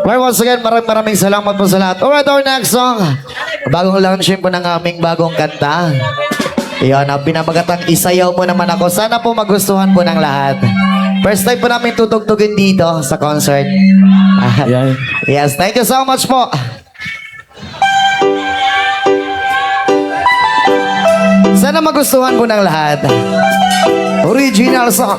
Well, once again, maraming salamat po sa lahat. Alright, our next song. Bagong launching po ng aming bagong kanta. Iyon, pinamagatang Isayaw Mo Naman Ako. Sana po magustuhan po ng lahat. First time po namin tutugtugin dito sa concert. Yes, thank you so much po. Sana magustuhan po ng lahat. Original song.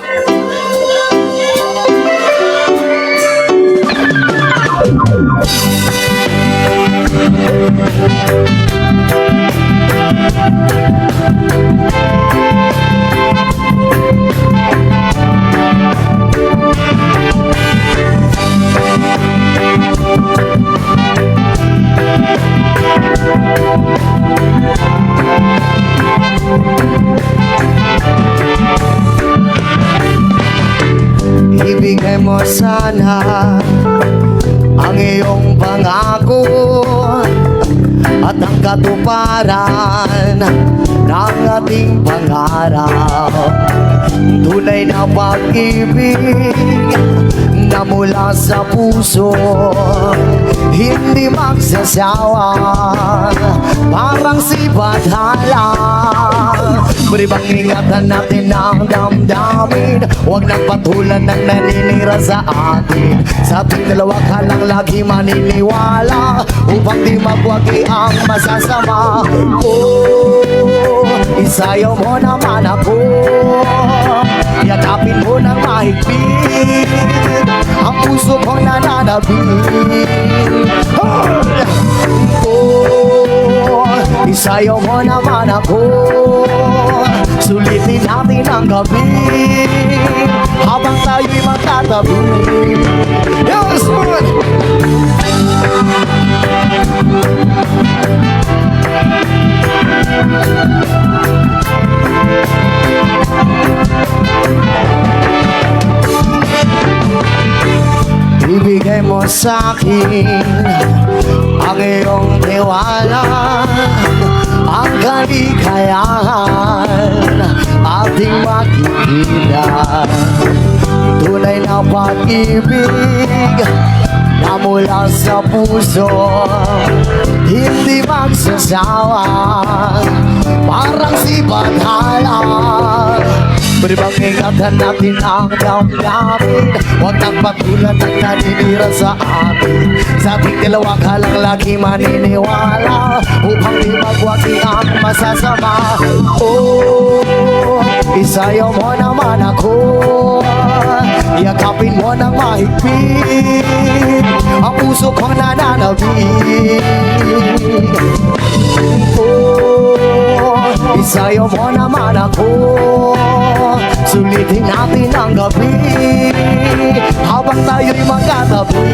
Ibigay mo sana ang iyong pangako at ang katuparan ng ating pangarap. Tunay na pag-ibig na mula sa puso, hindi magsasawa, parang si Badhala. Maribang ingatan natin ang damdamin, huwag nang patulan ng naninira sa atin. Sa ating dalawa ka lang lagi maniniwala, upang di magwagi ang masasama. Oh, isayaw mo naman ako, yakapin mo ng mahigpit ang puso ko nananabik. Oh, isayaw mo naman ako, sulitin natin ang gabi habang tayo'y magtatabi. Yes, man! Ibigay mo sa'kin ang iyong tiwala, ang kaligayahan ating makikita. Tunay na pag-ibig na mula sa puso, hindi magsasawa, parang si Badhala. Maribang ingatan natin ang damdamin, huwag nang patulan ng naninira sa atin. Sa ating dalawa ka lang lagi maniniwala, upang di magwagi ang masasama. Oh, isayaw mo naman ako, yakapin mo ng mahigpit ang puso kong nananabik. Oh, isayaw mo naman ako, sulitin natin ang gabi habang tayo'y magkatabi.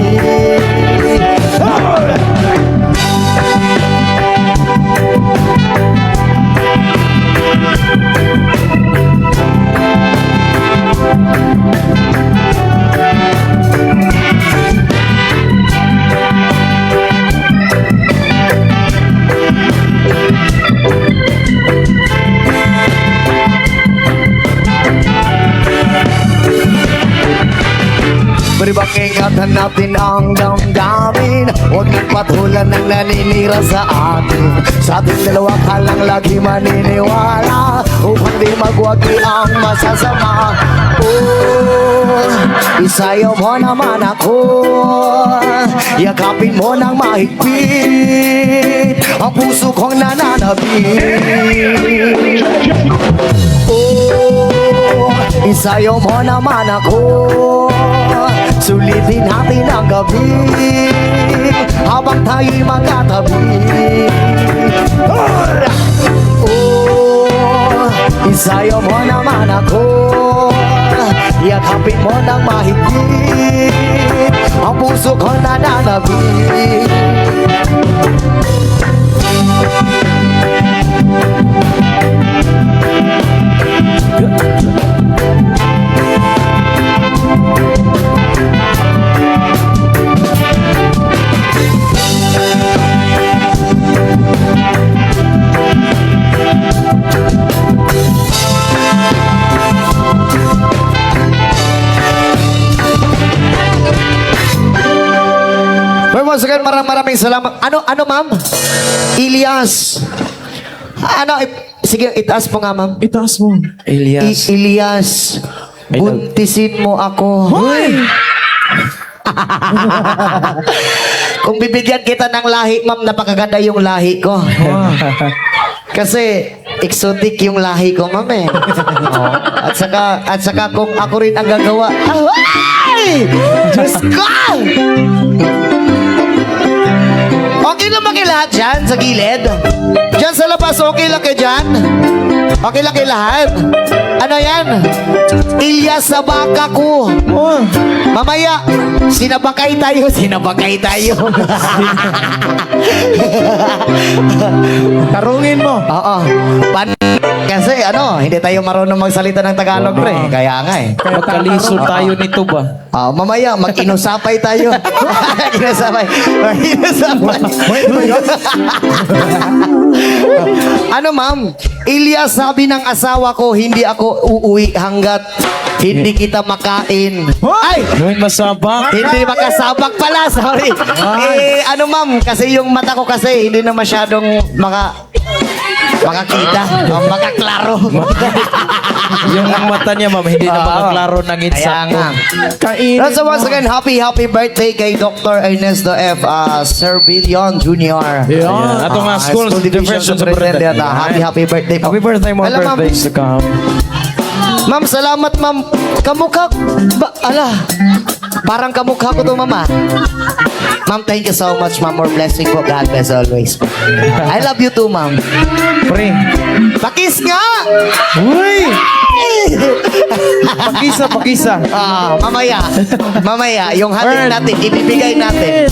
Maribang ingatan natin ang damdamin, huwag nang patulan ng naninira sa atin. Sa ating dalawa ka lang lagi maniniwala, upang di magwagi ang masasama. Oh, isayaw mo naman ako, yakapin mo ng mahigpit ang puso kong nananabik. Oh, isayaw mo naman ako, sulitin natin ang gabi habang tayo'y magkatabi. Oh, isayaw mo naman ako, yakapin mo ng mahigpit ang puso ko nananabik. once again, maraming salamat. Ano, ma'am? Ilyas. Sige, itaas mo nga, ma'am. Itaas mo. Elias. Ilyas, buntisin mo ako. Hoy! Kung bibigyan kita ng lahi, ma'am, napakaganda yung lahi ko. Kasi exotic yung lahi ko, ma'am eh. At saka kung ako rin ang gagawa. Ay! Diyos ko! Okay lang ba kayo lahat dyan sa gilid? Dyan sa labas, okay lang kayo dyan? Okay lang kayo lahat? Ano yan? Ilyas sa baka ko. Oh. Mamaya, sinabakay tayo. Tarungin mo. Oo. Kasi hindi tayo marunong magsalita ng Tagalog, pre. Kaya nga eh. Magkalisod tayo nito ba? Mamaya, mag-inusapay tayo. Inusapay. Ano, ma'am? Ilyas, sabi ng asawa ko, hindi ako uuwi hanggat hindi kita makain. Ay! May masabak. Hindi makasabak pala, sorry. Ma'am, kasi yung mata ko kasi hindi na masyadong makakita, makaklaro. Yung mata niya, ma'am, hindi na makaklaro ng Kaya insakto. nga. Kainin So once again, happy birthday kay Dr. Ernesto F. Servillion Jr. Yeah. Ato nga, school Division Superintendent. Happy birthday po. Happy birthday, more Alam, ma'am, birthdays to come. Ma'am, salamat, ma'am. Kamukha, parang kamukha ko to, mama. Ma'am, thank you so much, ma'am. More blessing po. God bless always. I love you too, ma'am. Pre. Pakis nga! Uy! Pakisa. Mamaya, yung hatid natin, ibibigay natin.